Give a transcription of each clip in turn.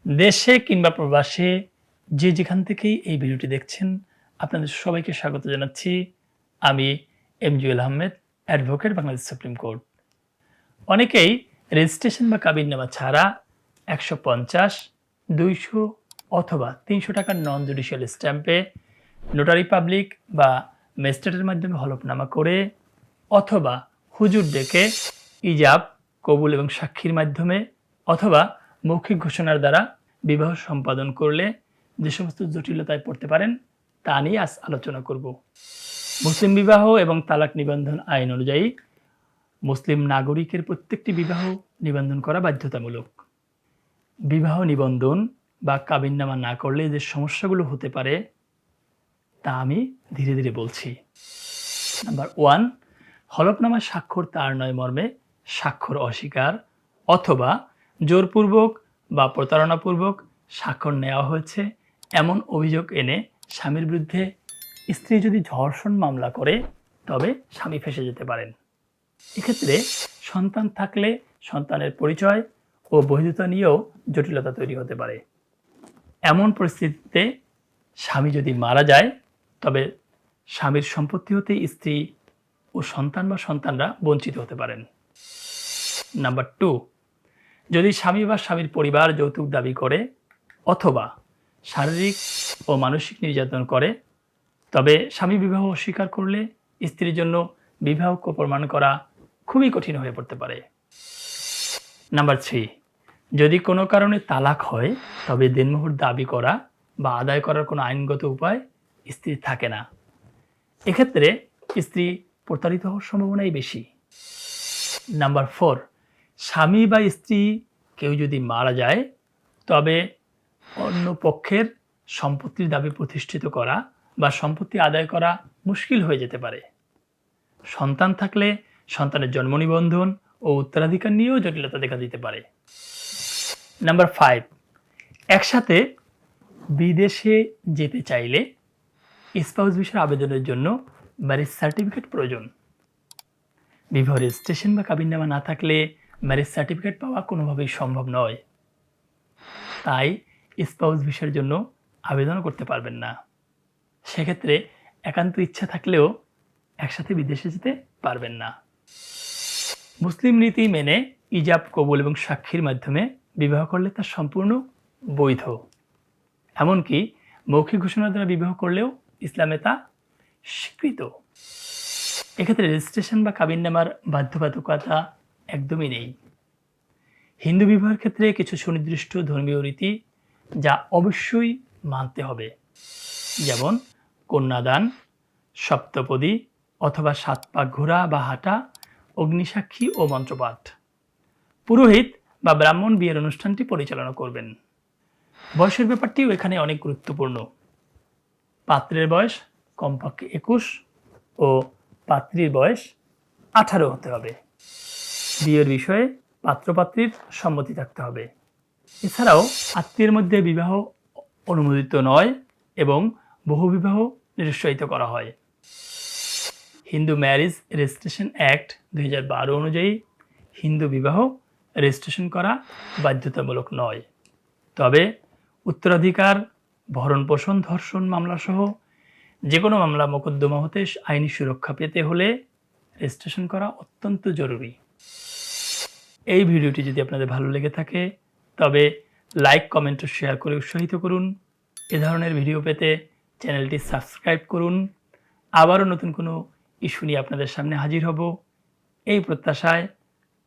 দেশে কিংবা প্রবাসে যে যেখান থেকেই এই ভিডিওটি দেখছেন, আপনাদের সবাইকে স্বাগত জানাচ্ছি। আমি এমজুয়েল Ahmed, advocate, Bangladesh supreme court. অনেকেই রেজিস্ট্রেশন বা কাবিননামা ছাড়া ১৫০, ২০০ অথবা ৩০০ টাকার নন জুডিশিয়াল স্ট্যাম্পে নোটারি পাবলিক বা ম্যাজিস্ট্রেটের মাধ্যমে হলফনামা করে অথবা হুজুর ডেকে ইজাব, কবুল এবং সাক্ষীর মাধ্যমে অথবা মৌখিক ঘোষণার দ্বারা বিবাহ সম্পাদন করলে যে সমস্ত জটিলতায় পড়তে পারেন তা নিয়ে আজ আলোচনা করব। মুসলিম বিবাহ এবং তালাক নিবন্ধন আইন অনুযায়ী মুসলিম নাগরিকের প্রত্যেকটি বিবাহ নিবন্ধন করা বাধ্যতামূলক। বিবাহ নিবন্ধন বা কাবিননামা না করলে যে সমস্যাগুলো হতে পারে তা আমি ধীরে ধীরে বলছি। নাম্বার 1, হলফনামা স্বাক্ষর তার নয় মর্মে স্বাক্ষর অস্বীকার অথবা জোরপূর্বক বা প্রতারণাপূর্বক স্বাক্ষর নেওয়া হয়েছে এমন অভিযোগ এনে স্বামীর বিরুদ্ধে স্ত্রী যদি ধর্ষণ মামলা করে তবে স্বামী ফেঁসে যেতে পারেন। এক্ষেত্রে সন্তান থাকলে সন্তানের পরিচয় ও বৈধতা নিয়েও জটিলতা তৈরি হতে পারে। এমন পরিস্থিতিতে স্বামী যদি মারা যায় তবে স্বামীর সম্পত্তি হতে স্ত্রী ও সন্তান বা সন্তানরা বঞ্চিত হতে পারেন। নাম্বার 2, যদি স্বামী বা স্বামীর পরিবার যৌতুক দাবি করে অথবা শারীরিক ও মানসিক নির্যাতন করে তবে স্বামী বিবাহ অস্বীকার করলে স্ত্রীর জন্য বিবাহকে প্রমাণ করা খুবই কঠিন হয়ে পড়তে পারে। নাম্বার 3, যদি কোনো কারণে তালাক হয় তবে দেনমোহর দাবি করা বা আদায় করার কোনো আইনগত উপায় স্ত্রীর থাকে না। এক্ষেত্রে স্ত্রী প্রতারিত হওয়ার সম্ভাবনাই বেশি। নাম্বার 4, স্বামী বা স্ত্রী কেউ যদি মারা যায় তবে অন্য পক্ষের সম্পত্তির দাবি প্রতিষ্ঠিত করা বা সম্পত্তি আদায় করা মুশকিল হয়ে যেতে পারে। সন্তান থাকলে সন্তানের জন্ম নিবন্ধন ও উত্তরাধিকার নিয়েও জটিলতা দেখা দিতে পারে। নাম্বার 5, একসাথে বিদেশে যেতে চাইলে স্পাউস ভিসার আবেদনের জন্য ম্যারেজ সার্টিফিকেট প্রয়োজন। বিবাহ রেজিস্ট্রেশন বা কাবিননামা না থাকলে ম্যারেজ সার্টিফিকেট পাওয়া কোনোভাবেই সম্ভব নয়। তাই স্পাউস ভিসার জন্য আবেদন করতে পারবেন না। সেক্ষেত্রে একান্ত ইচ্ছা থাকলেও একসাথে বিদেশে যেতে পারবেন না। মুসলিম রীতি মেনে ইজাব, কবুল এবং সাক্ষীর মাধ্যমে বিবাহ করলে তা সম্পূর্ণ বৈধ। এমনকি মৌখিক ঘোষণার দ্বারা বিবাহ করলেও ইসলামে তা স্বীকৃত। এক্ষেত্রে রেজিস্ট্রেশন বা কাবিননামার বাধ্যবাধকতা একদমই নেই। হিন্দু বিবাহের ক্ষেত্রে কিছু সুনির্দিষ্ট ধর্মীয় রীতি যা অবশ্যই মানতে হবে, যেমন কন্যাদান, সপ্তপদী অথবা 7 পাক ঘোরা বা হাঁটা, অগ্নিসাক্ষী ও মন্ত্রপাঠ। পুরোহিত বা ব্রাহ্মণ বিয়ের অনুষ্ঠানটি পরিচালনা করবেন। বয়সের ব্যাপারটিও এখানে অনেক গুরুত্বপূর্ণ। পাত্রের বয়স কমপক্ষে 21 ও পাত্রীর বয়স 18 হতে হবে। বিয়ের বিষয়ে পাত্রপাত্রীর সম্মতি থাকতে হবে। এছাড়াও আত্মীয়ের মধ্যে বিবাহ অনুমোদিত নয় এবং বহুবিবাহ নিরুৎসাহিত করা হয়। হিন্দু ম্যারেজ রেজিস্ট্রেশন অ্যাক্ট 2012 অনুযায়ী হিন্দু বিবাহ রেজিস্ট্রেশন করা বাধ্যতামূলক নয়। তবে উত্তরাধিকার, ভরণ পোষণ, ধর্ষণ মামলাসহ যে কোনো মামলা মোকদ্দমা হতে আইনি সুরক্ষা পেতে হলে রেজিস্ট্রেশন করা অত্যন্ত জরুরি। এই ভিডিওটি যদি আপনাদের ভালো লেগে থাকে তবে লাইক, কমেন্ট ও শেয়ার করে উৎসাহিত করুন। এ ধরনের ভিডিও পেতে চ্যানেলটি সাবস্ক্রাইব করুন। আবারও নতুন কোনো ইস্যু নিয়ে আপনাদের সামনে হাজির হব এই প্রত্যাশায়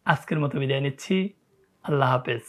আজকের মতো বিদায় নিচ্ছি। আল্লাহ হাফেজ।